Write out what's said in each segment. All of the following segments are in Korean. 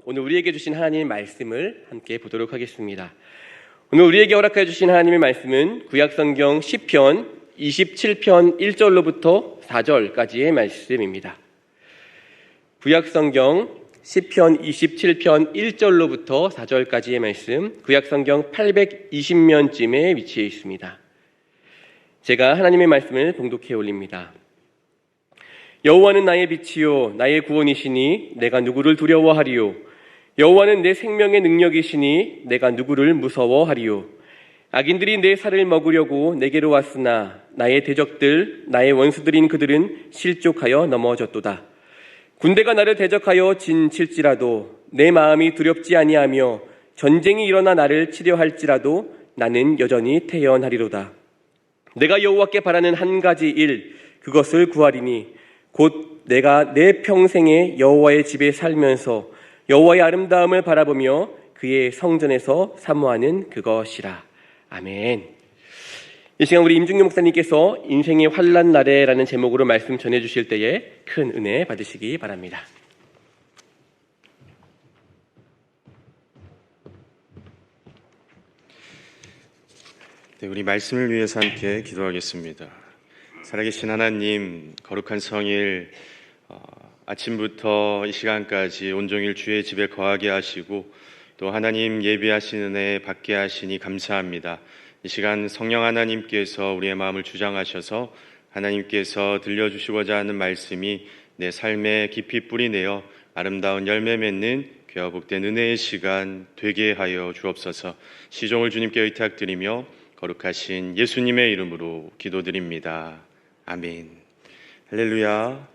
오늘 우리에게 주신 하나님의 말씀을 함께 보도록 하겠습니다. 오늘 우리에게 허락해 주신 하나님의 말씀은 구약성경 시편 27편 1절로부터 4절까지의 말씀입니다. 구약성경 시편 27편 1절로부터 4절까지의 말씀, 구약성경 820면쯤에 위치해 있습니다. 제가 하나님의 말씀을 봉독해 올립니다. 여호와는 나의 빛이요 나의 구원이시니 내가 누구를 두려워하리요. 여호와는 내 생명의 능력이시니 내가 누구를 무서워하리요. 악인들이 내 살을 먹으려고 내게로 왔으나 나의 대적들 나의 원수들인 그들은 실족하여 넘어졌도다. 군대가 나를 대적하여 진칠지라도 내 마음이 두렵지 아니하며 전쟁이 일어나 나를 치려 할지라도 나는 여전히 태연하리로다. 내가 여호와께 바라는 한 가지 일 그것을 구하리니 곧 내가 내 평생에 여호와의 집에 살면서 여호와의 아름다움을 바라보며 그의 성전에서 사모하는 그것이라. 아멘. 이 시간 우리 임중용 목사님께서 인생의 환난 날에라는 제목으로 말씀 전해주실 때에 큰 은혜 받으시기 바랍니다. 네, 우리 말씀을 위해서 함께 기도하겠습니다. 살아계신 하나님, 거룩한 성일 아침부터 이 시간까지 온종일 주의 집에 거하게 하시고 또 하나님 예비하신 은혜 받게 하시니 감사합니다. 이 시간 성령 하나님께서 우리의 마음을 주장하셔서 하나님께서 들려주시고자 하는 말씀이 내 삶에 깊이 뿌리내어 아름다운 열매 맺는 귀하고 복된 은혜의 시간 되게 하여 주옵소서. 시종을 주님께 의탁드리며 거룩하신 예수님의 이름으로 기도드립니다. 아멘. 할렐루야.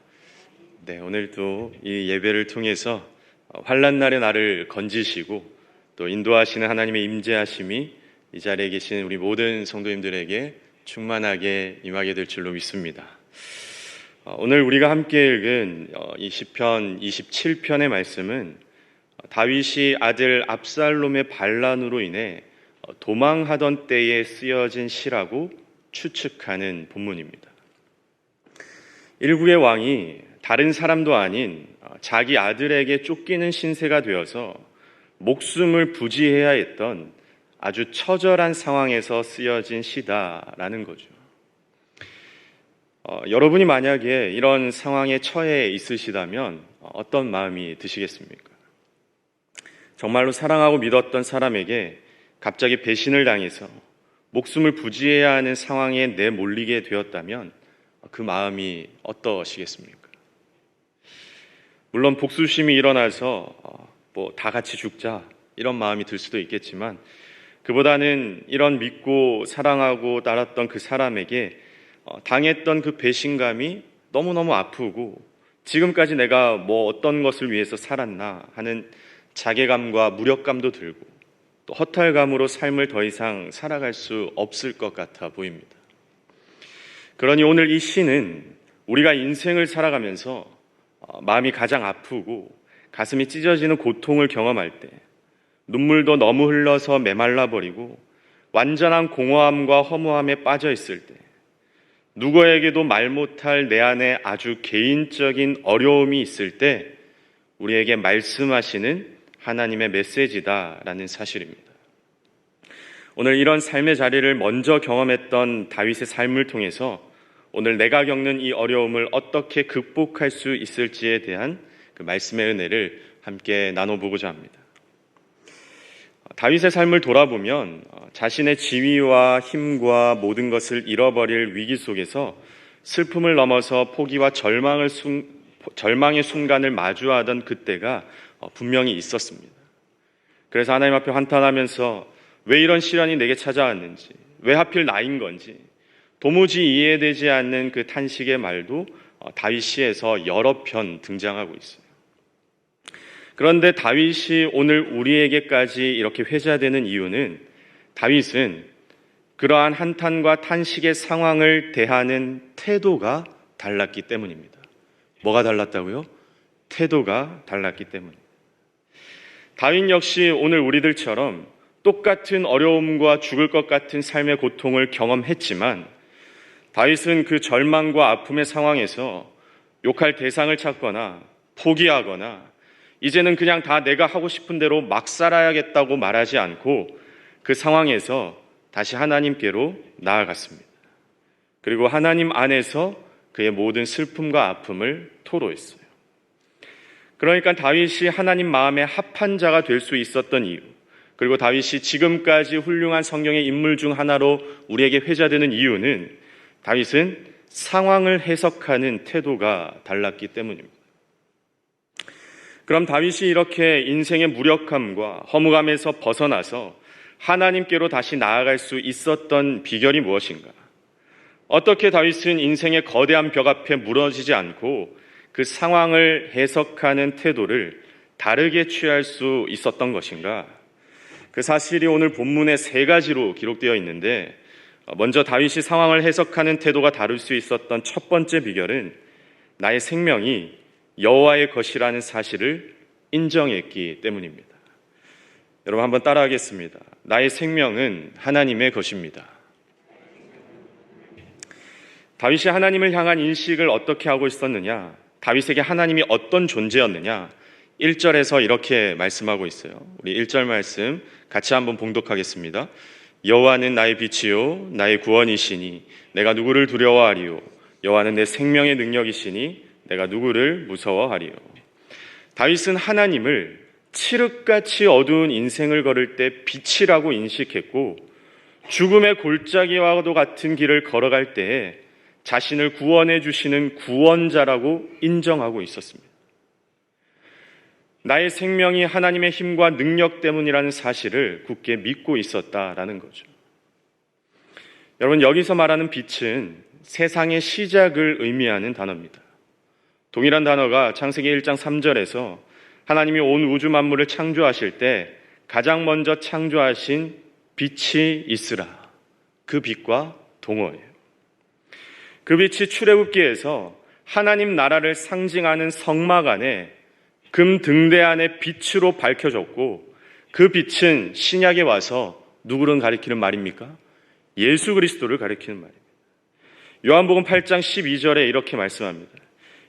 네, 오늘도 이 예배를 통해서 환난 날에 나를 건지시고 또 인도하시는 하나님의 임재하심이 이 자리에 계신 우리 모든 성도님들에게 충만하게 임하게 될 줄로 믿습니다. 오늘 우리가 함께 읽은 이 시편 27편의 말씀은 다윗이 아들 압살롬의 반란으로 인해 도망하던 때에 쓰여진 시라고 추측하는 본문입니다. 일국의 왕이 다른 사람도 아닌 자기 아들에게 쫓기는 신세가 되어서 목숨을 부지해야 했던 아주 처절한 상황에서 쓰여진 시다라는 거죠. 여러분이 만약에 이런 상황에 처해 있으시다면 어떤 마음이 드시겠습니까? 정말로 사랑하고 믿었던 사람에게 갑자기 배신을 당해서 목숨을 부지해야 하는 상황에 내몰리게 되었다면 그 마음이 어떠시겠습니까? 물론 복수심이 일어나서 다 같이 죽자 이런 마음이 들 수도 있겠지만 그보다는 이런 믿고 사랑하고 따랐던 그 사람에게 당했던 그 배신감이 너무너무 아프고 지금까지 내가 어떤 것을 위해서 살았나 하는 자괴감과 무력감도 들고 또 허탈감으로 삶을 더 이상 살아갈 수 없을 것 같아 보입니다. 그러니 오늘 이 시는 우리가 인생을 살아가면서 마음이 가장 아프고 가슴이 찢어지는 고통을 경험할 때 눈물도 너무 흘러서 메말라버리고 완전한 공허함과 허무함에 빠져 있을 때 누구에게도 말 못할 내 안에 아주 개인적인 어려움이 있을 때 우리에게 말씀하시는 하나님의 메시지다라는 사실입니다. 오늘 이런 삶의 자리를 먼저 경험했던 다윗의 삶을 통해서 오늘 내가 겪는 이 어려움을 어떻게 극복할 수 있을지에 대한 그 말씀의 은혜를 함께 나눠보고자 합니다. 다윗의 삶을 돌아보면 자신의 지위와 힘과 모든 것을 잃어버릴 위기 속에서 슬픔을 넘어서 포기와 절망의 순간을 마주하던 그때가 분명히 있었습니다. 그래서 하나님 앞에 한탄하면서 왜 이런 시련이 내게 찾아왔는지, 왜 하필 나인 건지 도무지 이해되지 않는 그 탄식의 말도 다윗 시에서 여러 편 등장하고 있어요. 그런데 다윗이 오늘 우리에게까지 이렇게 회자되는 이유는 다윗은 그러한 한탄과 탄식의 상황을 대하는 태도가 달랐기 때문입니다. 뭐가 달랐다고요? 태도가 달랐기 때문입니다. 다윗 역시 오늘 우리들처럼 똑같은 어려움과 죽을 것 같은 삶의 고통을 경험했지만 다윗은 그 절망과 아픔의 상황에서 욕할 대상을 찾거나 포기하거나 이제는 그냥 다 내가 하고 싶은 대로 막 살아야겠다고 말하지 않고 그 상황에서 다시 하나님께로 나아갔습니다. 그리고 하나님 안에서 그의 모든 슬픔과 아픔을 토로했어요. 그러니까 다윗이 하나님 마음에 합한 자가 될 수 있었던 이유, 그리고 다윗이 지금까지 훌륭한 성경의 인물 중 하나로 우리에게 회자되는 이유는 다윗은 상황을 해석하는 태도가 달랐기 때문입니다. 그럼 다윗이 이렇게 인생의 무력함과 허무감에서 벗어나서 하나님께로 다시 나아갈 수 있었던 비결이 무엇인가? 어떻게 다윗은 인생의 거대한 벽 앞에 무너지지 않고 그 상황을 해석하는 태도를 다르게 취할 수 있었던 것인가? 그 사실이 오늘 본문에 3가지로 기록되어 있는데, 먼저 다윗이 상황을 해석하는 태도가 다를 수 있었던 첫 번째 비결은 나의 생명이 여호와의 것이라는 사실을 인정했기 때문입니다. 여러분 한번 따라하겠습니다. 나의 생명은 하나님의 것입니다. 다윗이 하나님을 향한 인식을 어떻게 하고 있었느냐? 다윗에게 하나님이 어떤 존재였느냐? 1절에서 이렇게 말씀하고 있어요. 우리 1절 말씀 같이 한번 봉독하겠습니다. 여호와는 나의 빛이요 나의 구원이시니 내가 누구를 두려워하리요? 여호와는 내 생명의 능력이시니 내가 누구를 무서워하리요? 다윗은 하나님을 칠흑같이 어두운 인생을 걸을 때 빛이라고 인식했고, 죽음의 골짜기와도 같은 길을 걸어갈 때에 자신을 구원해 주시는 구원자라고 인정하고 있었습니다. 나의 생명이 하나님의 힘과 능력 때문이라는 사실을 굳게 믿고 있었다라는 거죠. 여러분, 여기서 말하는 빛은 세상의 시작을 의미하는 단어입니다. 동일한 단어가 창세기 1장 3절에서 하나님이 온 우주 만물을 창조하실 때 가장 먼저 창조하신 빛이 있으라, 그 빛과 동어예요. 그 빛이 출애굽기에서 하나님 나라를 상징하는 성막 안에 금 등대 안에 빛으로 밝혀졌고, 그 빛은 신약에 와서 누구를 가리키는 말입니까? 예수 그리스도를 가리키는 말입니다. 요한복음 8장 12절에 이렇게 말씀합니다.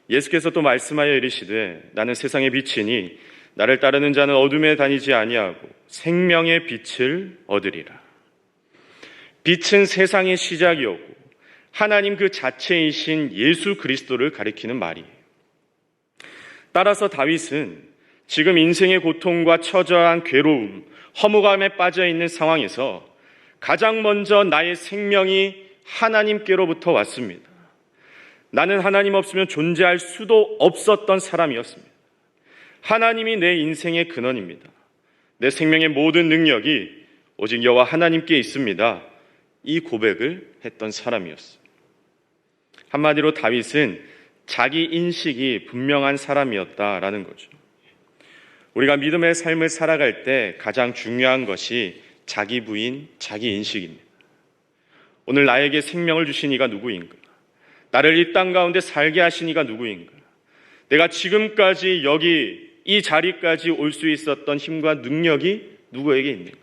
예수께서 또 말씀하여 이르시되 나는 세상의 빛이니 나를 따르는 자는 어둠에 다니지 아니하고 생명의 빛을 얻으리라. 빛은 세상의 시작이었고 하나님 그 자체이신 예수 그리스도를 가리키는 말이에요. 따라서 다윗은 지금 인생의 고통과 처절한 괴로움, 허무감에 빠져 있는 상황에서 가장 먼저 나의 생명이 하나님께로부터 왔습니다. 나는 하나님 없으면 존재할 수도 없었던 사람이었습니다. 하나님이 내 인생의 근원입니다. 내 생명의 모든 능력이 오직 여호와 하나님께 있습니다. 이 고백을 했던 사람이었어요. 한마디로 다윗은 자기 인식이 분명한 사람이었다라는 거죠. 우리가 믿음의 삶을 살아갈 때 가장 중요한 것이 자기 부인, 자기 인식입니다. 오늘 나에게 생명을 주신 이가 누구인가? 나를 이 땅 가운데 살게 하신 이가 누구인가? 내가 지금까지 여기 이 자리까지 올 수 있었던 힘과 능력이 누구에게 있는가?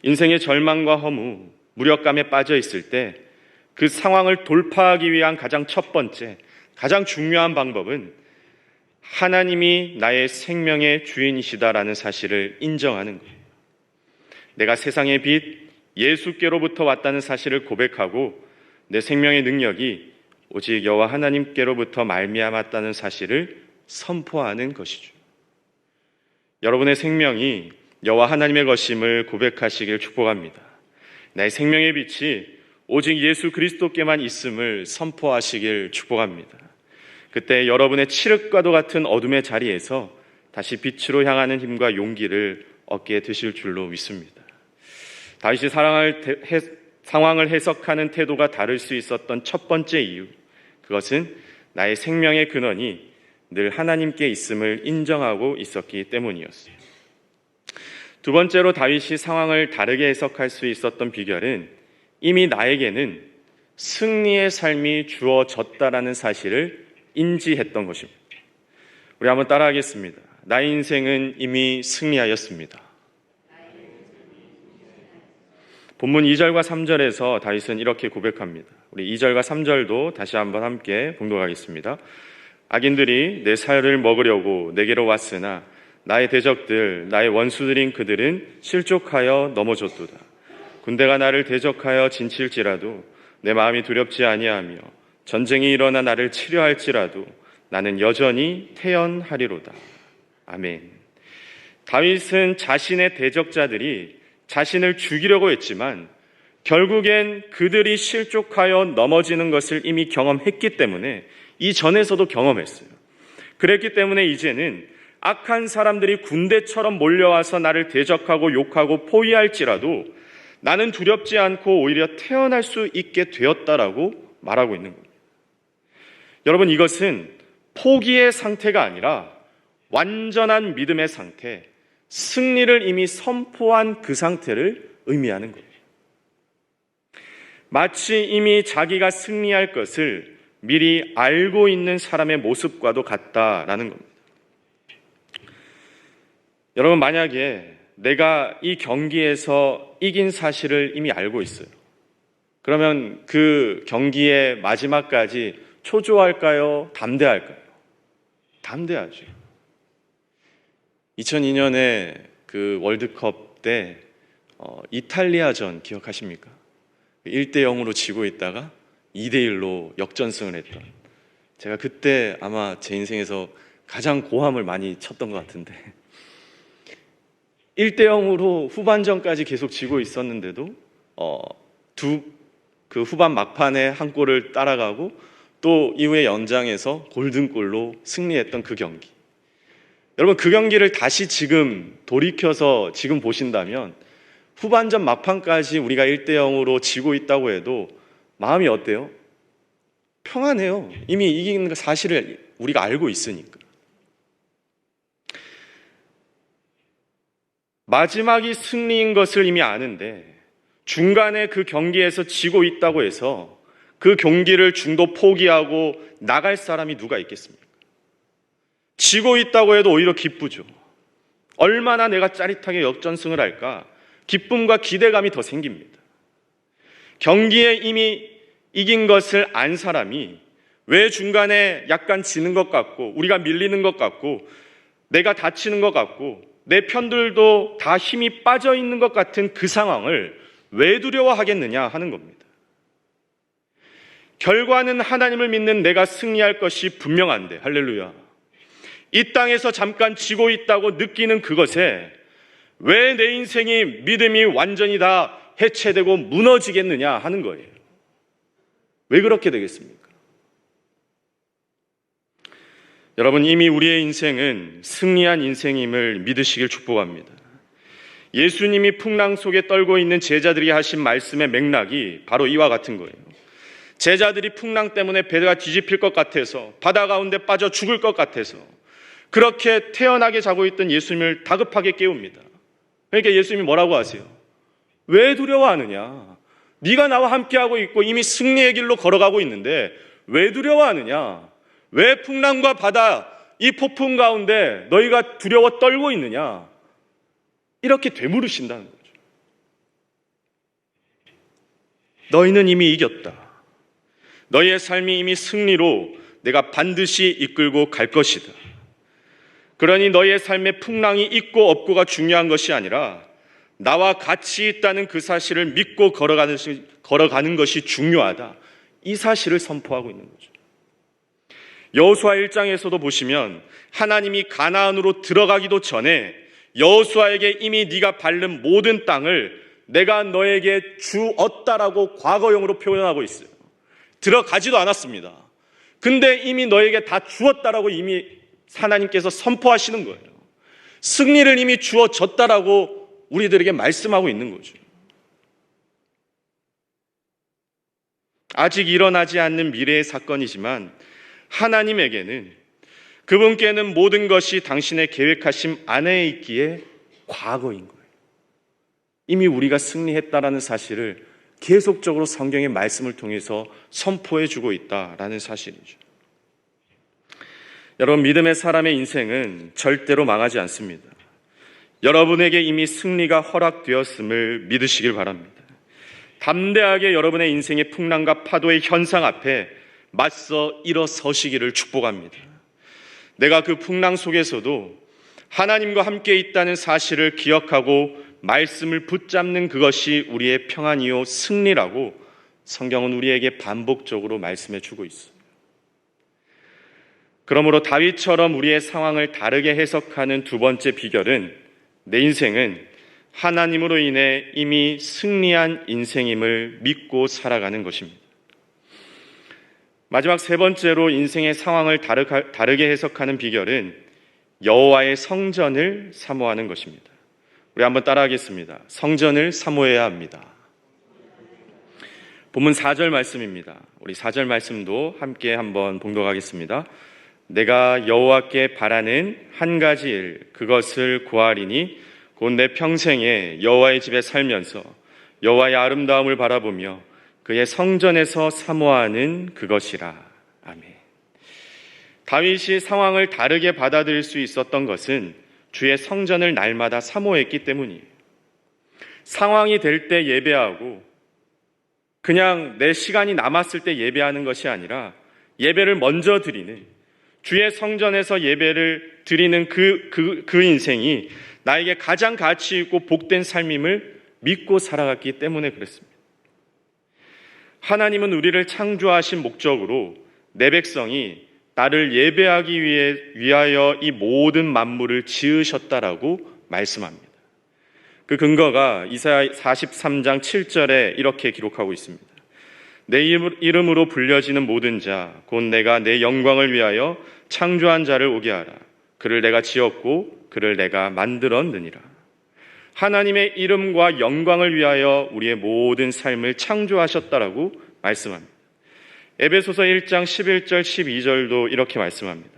인생의 절망과 허무, 무력감에 빠져 있을 때 그 상황을 돌파하기 위한 가장 첫 번째, 가장 중요한 방법은 하나님이 나의 생명의 주인이시다라는 사실을 인정하는 거예요. 내가 세상의 빛, 예수께로부터 왔다는 사실을 고백하고 내 생명의 능력이 오직 여호와 하나님께로부터 말미암았다는 사실을 선포하는 것이죠. 여러분의 생명이 여호와 하나님의 것임을 고백하시길 축복합니다. 나의 생명의 빛이 오직 예수 그리스도께만 있음을 선포하시길 축복합니다. 그때 여러분의 칠흑과도 같은 어둠의 자리에서 다시 빛으로 향하는 힘과 용기를 얻게 되실 줄로 믿습니다. 다윗이 상황을 해석하는 태도가 다를 수 있었던 첫 번째 이유, 그것은 나의 생명의 근원이 늘 하나님께 있음을 인정하고 있었기 때문이었어요. 두 번째로 다윗이 상황을 다르게 해석할 수 있었던 비결은 이미 나에게는 승리의 삶이 주어졌다라는 사실을 인지했던 것입니다. 우리 한번 따라하겠습니다. 나의 인생은 이미 승리하였습니다. 본문 2절과 3절에서 다윗은 이렇게 고백합니다. 우리 2절과 3절도 다시 한번 함께 봉독하겠습니다. 악인들이 내 살을 먹으려고 내게로 왔으나 나의 대적들, 나의 원수들인 그들은 실족하여 넘어졌도다. 군대가 나를 대적하여 진칠지라도 내 마음이 두렵지 아니하며 전쟁이 일어나 나를 치려 할지라도 나는 여전히 태연하리로다. 아멘. 다윗은 자신의 대적자들이 자신을 죽이려고 했지만 결국엔 그들이 실족하여 넘어지는 것을 이미 경험했기 때문에 이전에서도 경험했어요. 그랬기 때문에 이제는 악한 사람들이 군대처럼 몰려와서 나를 대적하고 욕하고 포위할지라도 나는 두렵지 않고 오히려 태어날 수 있게 되었다라고 말하고 있는 겁니다. 여러분, 이것은 포기의 상태가 아니라 완전한 믿음의 상태, 승리를 이미 선포한 그 상태를 의미하는 거예요. 마치 이미 자기가 승리할 것을 미리 알고 있는 사람의 모습과도 같다라는 겁니다. 여러분, 만약에 내가 이 경기에서 이긴 사실을 이미 알고 있어요. 그러면 그 경기의 마지막까지 초조할까요? 담대할까요? 담대하죠. 2002년에 그 월드컵 때 이탈리아전 기억하십니까? 1대0으로 지고 있다가 2대1로 역전승을 했던, 제가 그때 아마 제 인생에서 가장 고함을 많이 쳤던 것 같은데 1대0으로 후반전까지 계속 지고 있었는데도 그 후반 막판에 한 골을 따라가고 또 이후에 연장에서 골든골로 승리했던 그 경기. 여러분, 그 경기를 다시 지금 돌이켜서 지금 보신다면 후반전 막판까지 우리가 1대0으로 지고 있다고 해도 마음이 어때요? 평안해요. 이미 이긴 사실을 우리가 알고 있으니까. 마지막이 승리인 것을 이미 아는데 중간에 그 경기에서 지고 있다고 해서 그 경기를 중도 포기하고 나갈 사람이 누가 있겠습니까? 지고 있다고 해도 오히려 기쁘죠. 얼마나 내가 짜릿하게 역전승을 할까? 기쁨과 기대감이 더 생깁니다. 경기에 이미 이긴 것을 안 사람이 왜 중간에 약간 지는 것 같고 우리가 밀리는 것 같고 내가 다치는 것 같고 내 편들도 다 힘이 빠져 있는 것 같은 그 상황을 왜 두려워하겠느냐 하는 겁니다. 결과는 하나님을 믿는 내가 승리할 것이 분명한데, 할렐루야, 이 땅에서 잠깐 지고 있다고 느끼는 그것에 왜 내 인생이 믿음이 완전히 다 해체되고 무너지겠느냐 하는 거예요. 왜 그렇게 되겠습니까? 여러분, 이미 우리의 인생은 승리한 인생임을 믿으시길 축복합니다. 예수님이 풍랑 속에 떨고 있는 제자들이 하신 말씀의 맥락이 바로 이와 같은 거예요. 제자들이 풍랑 때문에 배가 뒤집힐 것 같아서, 바다 가운데 빠져 죽을 것 같아서 그렇게 태연하게 자고 있던 예수님을 다급하게 깨웁니다. 그러니까 예수님이 뭐라고 하세요? 왜 두려워하느냐? 네가 나와 함께하고 있고 이미 승리의 길로 걸어가고 있는데 왜 두려워하느냐? 왜 풍랑과 바다, 이 폭풍 가운데 너희가 두려워 떨고 있느냐? 이렇게 되물으신다는 거죠. 너희는 이미 이겼다. 너희의 삶이 이미 승리로 내가 반드시 이끌고 갈 것이다. 그러니 너희의 삶에 풍랑이 있고 없고가 중요한 것이 아니라 나와 같이 있다는 그 사실을 믿고 걸어가는 것이 중요하다. 이 사실을 선포하고 있는 거죠. 여호수아 1장에서도 보시면 하나님이 가나안으로 들어가기도 전에 여호수아에게 이미 네가 밟는 모든 땅을 내가 너에게 주었다라고 과거형으로 표현하고 있어요. 들어가지도 않았습니다. 근데 이미 너에게 다 주었다라고 이미 하나님께서 선포하시는 거예요. 승리를 이미 주어졌다라고 우리들에게 말씀하고 있는 거죠. 아직 일어나지 않는 미래의 사건이지만 하나님에게는, 그분께는 모든 것이 당신의 계획하심 안에 있기에 과거인 거예요. 이미 우리가 승리했다라는 사실을 계속적으로 성경의 말씀을 통해서 선포해 주고 있다라는 사실이죠. 여러분, 믿음의 사람의 인생은 절대로 망하지 않습니다. 여러분에게 이미 승리가 허락되었음을 믿으시길 바랍니다. 담대하게 여러분의 인생의 풍랑과 파도의 현상 앞에 맞서 일어서시기를 축복합니다. 내가 그 풍랑 속에서도 하나님과 함께 있다는 사실을 기억하고 말씀을 붙잡는 그것이 우리의 평안이요 승리라고 성경은 우리에게 반복적으로 말씀해 주고 있어요. 그러므로 다윗처럼 우리의 상황을 다르게 해석하는 두 번째 비결은 내 인생은 하나님으로 인해 이미 승리한 인생임을 믿고 살아가는 것입니다. 마지막 세 번째로 인생의 상황을 다르게 해석하는 비결은 여호와의 성전을 사모하는 것입니다. 우리 한번 따라하겠습니다. 성전을 사모해야 합니다. 본문 4절 말씀입니다. 우리 4절 말씀도 함께 한번 봉독하겠습니다. 내가 여호와께 바라는 한 가지 일 그것을 구하리니 곧 내 평생에 여호와의 집에 살면서 여호와의 아름다움을 바라보며 그의 성전에서 사모하는 그것이라. 아멘. 다윗이 상황을 다르게 받아들일 수 있었던 것은 주의 성전을 날마다 사모했기 때문이에요. 상황이 될 때 예배하고 그냥 내 시간이 남았을 때 예배하는 것이 아니라 예배를 먼저 드리는 주의 성전에서 예배를 드리는 그 인생이 나에게 가장 가치 있고 복된 삶임을 믿고 살아갔기 때문에 그랬습니다. 하나님은 우리를 창조하신 목적으로 내 백성이 나를 예배하기 위하여 이 모든 만물을 지으셨다라고 말씀합니다. 그 근거가 이사야 43장 7절에 이렇게 기록하고 있습니다. 내 이름으로 불려지는 모든 자, 곧 내가 내 영광을 위하여 창조한 자를 오게 하라. 그를 내가 지었고 그를 내가 만들었느니라. 하나님의 이름과 영광을 위하여 우리의 모든 삶을 창조하셨다라고 말씀합니다. 에베소서 1장 11절 12절도 이렇게 말씀합니다.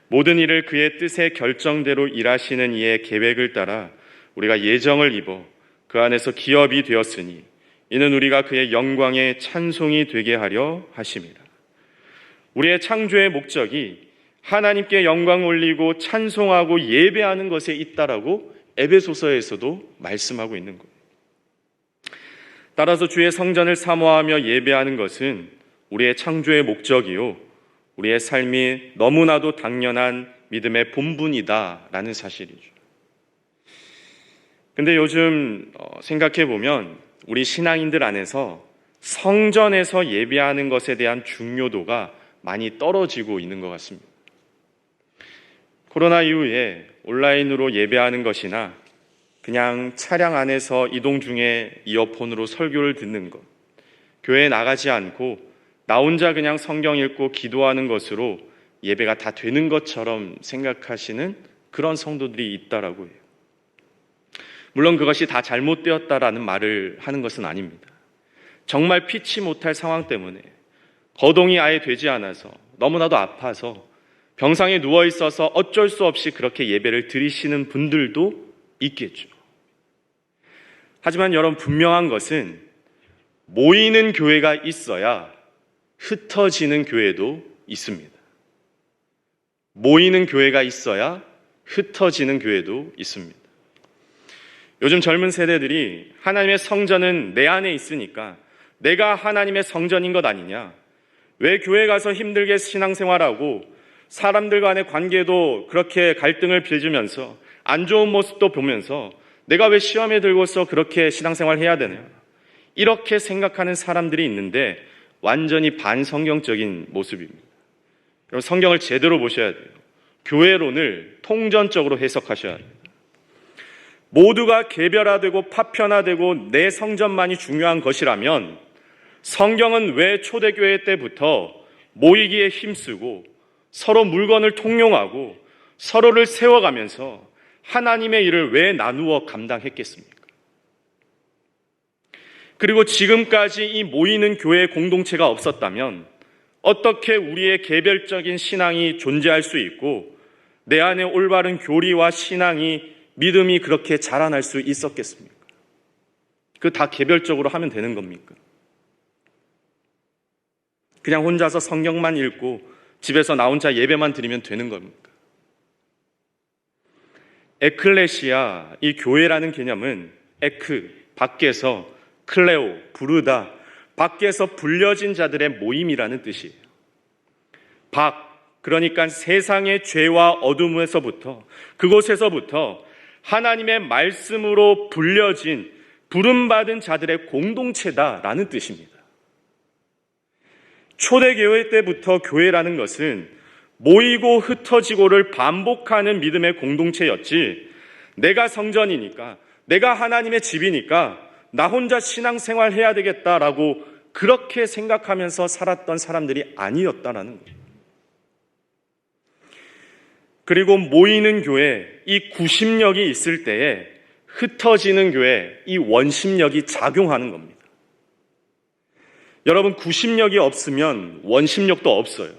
모든 일을 그의 뜻의 결정대로 일하시는 이의 계획을 따라 우리가 예정을 입어 그 안에서 기업이 되었으니 이는 우리가 그의 영광의 찬송이 되게 하려 하심이라. 우리의 창조의 목적이 하나님께 영광 올리고 찬송하고 예배하는 것에 있다라고 에베소서에서도 말씀하고 있는 거예요. 따라서 주의 성전을 사모하며 예배하는 것은 우리의 창조의 목적이요 우리의 삶이 너무나도 당연한 믿음의 본분이다라는 사실이죠. 근데 요즘 생각해 보면 우리 신앙인들 안에서 성전에서 예배하는 것에 대한 중요도가 많이 떨어지고 있는 것 같습니다. 코로나 이후에 온라인으로 예배하는 것이나 그냥 차량 안에서 이동 중에 이어폰으로 설교를 듣는 것, 교회에 나가지 않고 나 혼자 그냥 성경 읽고 기도하는 것으로 예배가 다 되는 것처럼 생각하시는 그런 성도들이 있다라고 해요. 물론 그것이 다 잘못되었다라는 말을 하는 것은 아닙니다. 정말 피치 못할 상황 때문에 거동이 아예 되지 않아서 너무나도 아파서 병상에 누워 있어서 어쩔 수 없이 그렇게 예배를 드리시는 분들도 있겠죠. 하지만 여러분 분명한 것은 모이는 교회가 있어야 흩어지는 교회도 있습니다. 모이는 교회가 있어야 흩어지는 교회도 있습니다. 요즘 젊은 세대들이 하나님의 성전은 내 안에 있으니까 내가 하나님의 성전인 것 아니냐, 왜 교회 가서 힘들게 신앙생활하고 사람들 간의 관계도 그렇게 갈등을 빚으면서 안 좋은 모습도 보면서 내가 왜 시험에 들고서 그렇게 신앙생활 해야 되냐, 이렇게 생각하는 사람들이 있는데 완전히 반성경적인 모습입니다. 여러분 성경을 제대로 보셔야 돼요. 교회론을 통전적으로 해석하셔야 돼요. 모두가 개별화되고 파편화되고 내 성전만이 중요한 것이라면 성경은 왜 초대교회 때부터 모이기에 힘쓰고 서로 물건을 통용하고 서로를 세워가면서 하나님의 일을 왜 나누어 감당했겠습니까? 그리고 지금까지 이 모이는 교회 공동체가 없었다면 어떻게 우리의 개별적인 신앙이 존재할 수 있고 내 안에 올바른 교리와 신앙이 믿음이 그렇게 자라날 수 있었겠습니까? 그 다 개별적으로 하면 되는 겁니까? 그냥 혼자서 성경만 읽고 집에서 나 혼자 예배만 드리면 되는 겁니까? 에클레시아, 이 교회라는 개념은 에크, 밖에서, 클레오, 부르다, 밖에서 불려진 자들의 모임이라는 뜻이에요. 밖, 그러니까 세상의 죄와 어둠에서부터, 그곳에서부터 하나님의 말씀으로 불려진 부름받은 자들의 공동체다라는 뜻입니다. 초대교회 때부터 교회라는 것은 모이고 흩어지고를 반복하는 믿음의 공동체였지, 내가 성전이니까, 내가 하나님의 집이니까 나 혼자 신앙생활 해야 되겠다라고 그렇게 생각하면서 살았던 사람들이 아니었다라는 거예요. 그리고 모이는 교회, 이 구심력이 있을 때에 흩어지는 교회, 이 원심력이 작용하는 겁니다. 여러분, 구심력이 없으면 원심력도 없어요.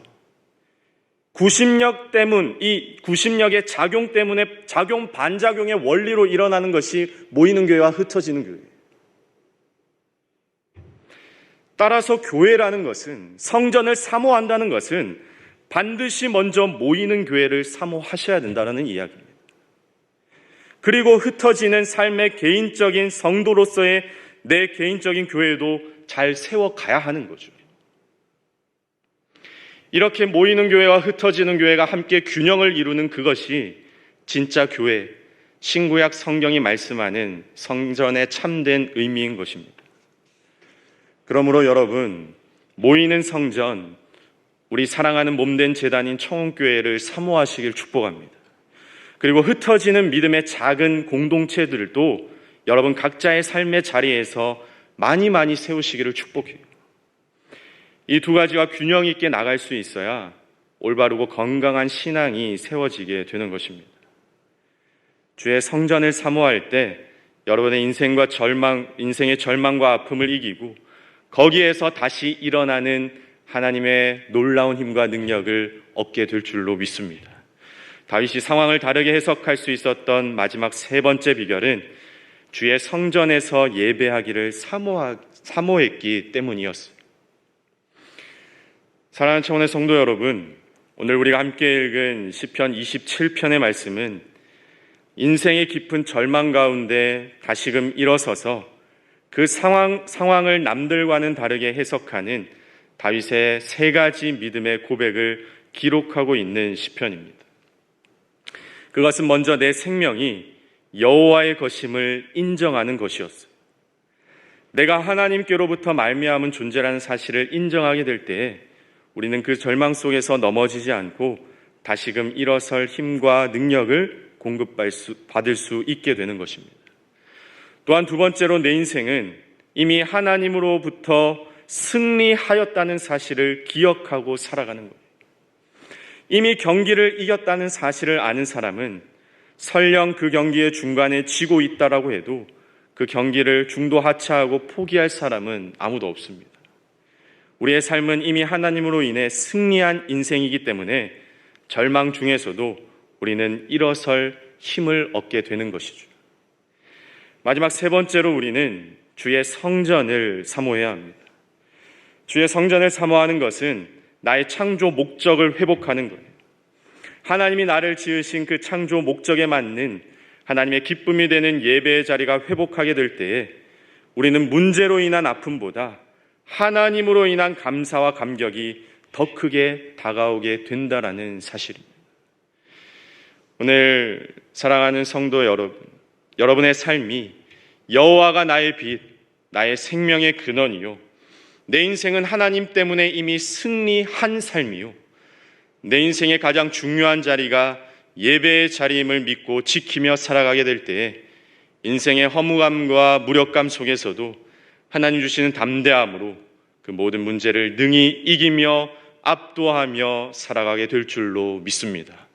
구심력 때문, 이 구심력의 작용 때문에 작용 반작용의 원리로 일어나는 것이 모이는 교회와 흩어지는 교회예요. 따라서 교회라는 것은, 성전을 사모한다는 것은 반드시 먼저 모이는 교회를 사모하셔야 된다는 이야기입니다. 그리고 흩어지는 삶의 개인적인 성도로서의 내 개인적인 교회도 잘 세워가야 하는 거죠. 이렇게 모이는 교회와 흩어지는 교회가 함께 균형을 이루는 그것이 진짜 교회, 신구약 성경이 말씀하는 성전의 참된 의미인 것입니다. 그러므로 여러분, 모이는 성전, 우리 사랑하는 몸된 제단인 청혼교회를 사모하시길 축복합니다. 그리고 흩어지는 믿음의 작은 공동체들도 여러분 각자의 삶의 자리에서 많이 세우시기를 축복해요. 이 두 가지와 균형 있게 나갈 수 있어야 올바르고 건강한 신앙이 세워지게 되는 것입니다. 주의 성전을 사모할 때 여러분의 인생의 절망과 아픔을 이기고 거기에서 다시 일어나는 하나님의 놀라운 힘과 능력을 얻게 될 줄로 믿습니다. 다윗이 상황을 다르게 해석할 수 있었던 마지막 세 번째 비결은 주의 성전에서 예배하기를 사모했기 때문이었어요. 사랑하는 청혼의 성도 여러분, 오늘 우리가 함께 읽은 시편 27편의 말씀은 인생의 깊은 절망 가운데 다시금 일어서서 그 상황을 남들과는 다르게 해석하는 다윗의 세 가지 믿음의 고백을 기록하고 있는 시편입니다. 그것은 먼저 내 생명이 여호와의 것임을 인정하는 것이었어요. 내가 하나님께로부터 말미암은 존재라는 사실을 인정하게 될 때에 우리는 그 절망 속에서 넘어지지 않고 다시금 일어설 힘과 능력을 공급받을 수 있게 되는 것입니다. 또한 두 번째로 내 인생은 이미 하나님으로부터 승리하였다는 사실을 기억하고 살아가는 거예요. 이미 경기를 이겼다는 사실을 아는 사람은 설령 그 경기의 중간에 지고 있다라고 해도 그 경기를 중도 하차하고 포기할 사람은 아무도 없습니다. 우리의 삶은 이미 하나님으로 인해 승리한 인생이기 때문에 절망 중에서도 우리는 일어설 힘을 얻게 되는 것이죠. 마지막 세 번째로 우리는 주의 성전을 사모해야 합니다. 주의 성전을 사모하는 것은 나의 창조 목적을 회복하는 거예요. 하나님이 나를 지으신 그 창조 목적에 맞는 하나님의 기쁨이 되는 예배의 자리가 회복하게 될 때에 우리는 문제로 인한 아픔보다 하나님으로 인한 감사와 감격이 더 크게 다가오게 된다라는 사실입니다. 오늘 사랑하는 성도 여러분, 여러분의 삶이 여호와가 나의 빛, 나의 생명의 근원이요, 내 인생은 하나님 때문에 이미 승리한 삶이요, 내 인생의 가장 중요한 자리가 예배의 자리임을 믿고 지키며 살아가게 될 때에 인생의 허무감과 무력감 속에서도 하나님 주시는 담대함으로 그 모든 문제를 능히 이기며 압도하며 살아가게 될 줄로 믿습니다.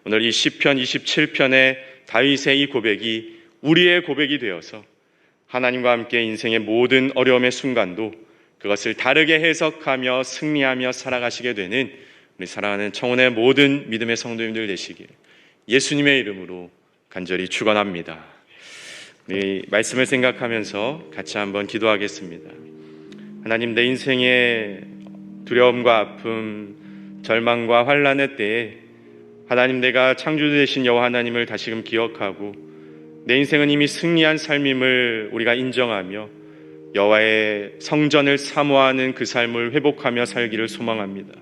오늘 이 시편 27편의 다윗의 이 고백이 우리의 고백이 되어서 하나님과 함께 인생의 모든 어려움의 순간도 그것을 다르게 해석하며 승리하며 살아가시게 되는 우리 사랑하는 청혼의 모든 믿음의 성도님들 되시길 예수님의 이름으로 간절히 축원합니다. 우리 말씀을 생각하면서 같이 한번 기도하겠습니다. 하나님, 내 인생의 두려움과 아픔, 절망과 환난의 때에 하나님, 내가 창조주 되신 여호와 하나님을 다시금 기억하고 내 인생은 이미 승리한 삶임을 우리가 인정하며 여호와의 성전을 사모하는 그 삶을 회복하며 살기를 소망합니다.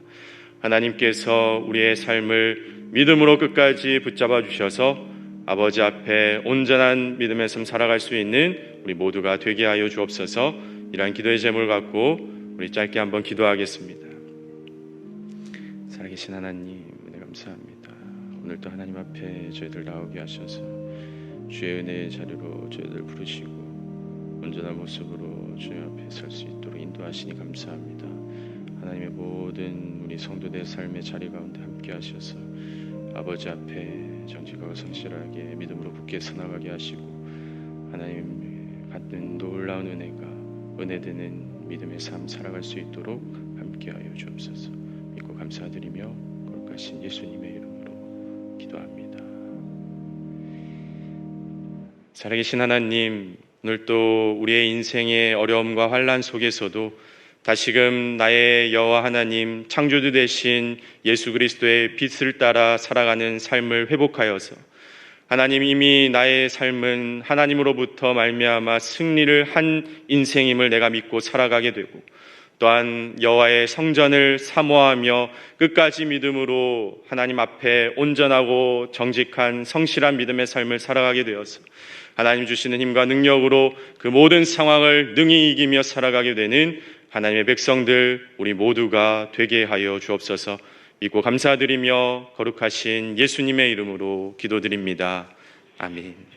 하나님께서 우리의 삶을 믿음으로 끝까지 붙잡아 주셔서 아버지 앞에 온전한 믿음의 삶 살아갈 수 있는 우리 모두가 되게 하여 주옵소서. 이러한 기도의 제목을 갖고 우리 짧게 한번 기도하겠습니다. 살아계신 하나님, 은혜 감사합니다. 오늘도 하나님 앞에 저희들 나오게 하셔서 주의 은혜의 자리로 저희들 부르시고 온전한 모습으로 주님 앞에 설 수 있도록 인도하시니 감사합니다. 하나님의 모든 우리 성도들의 삶의 자리 가운데 함께 하셔서 아버지 앞에 정직하고 성실하게 믿음으로 굳게 서나가게 하시고 하나님 받는 놀라운 은혜가 은혜되는 믿음의 삶 살아갈 수 있도록 함께하여 주옵소서. 믿고 감사드리며 거룩하신 예수님의 이름으로 기도합니다. 살아계신 하나님, 오늘 또 우리의 인생의 어려움과 환난 속에서도 다시금 나의 여호와 하나님 창조주 되신 예수 그리스도의 빛을 따라 살아가는 삶을 회복하여서 하나님, 이미 나의 삶은 하나님으로부터 말미암아 승리를 한 인생임을 내가 믿고 살아가게 되고, 또한 여호와의 성전을 사모하며 끝까지 믿음으로 하나님 앞에 온전하고 정직한 성실한 믿음의 삶을 살아가게 되어서 하나님 주시는 힘과 능력으로 그 모든 상황을 능히 이기며 살아가게 되는 하나님의 백성들 우리 모두가 되게 하여 주옵소서. 믿고 감사드리며 거룩하신 예수님의 이름으로 기도드립니다. 아멘.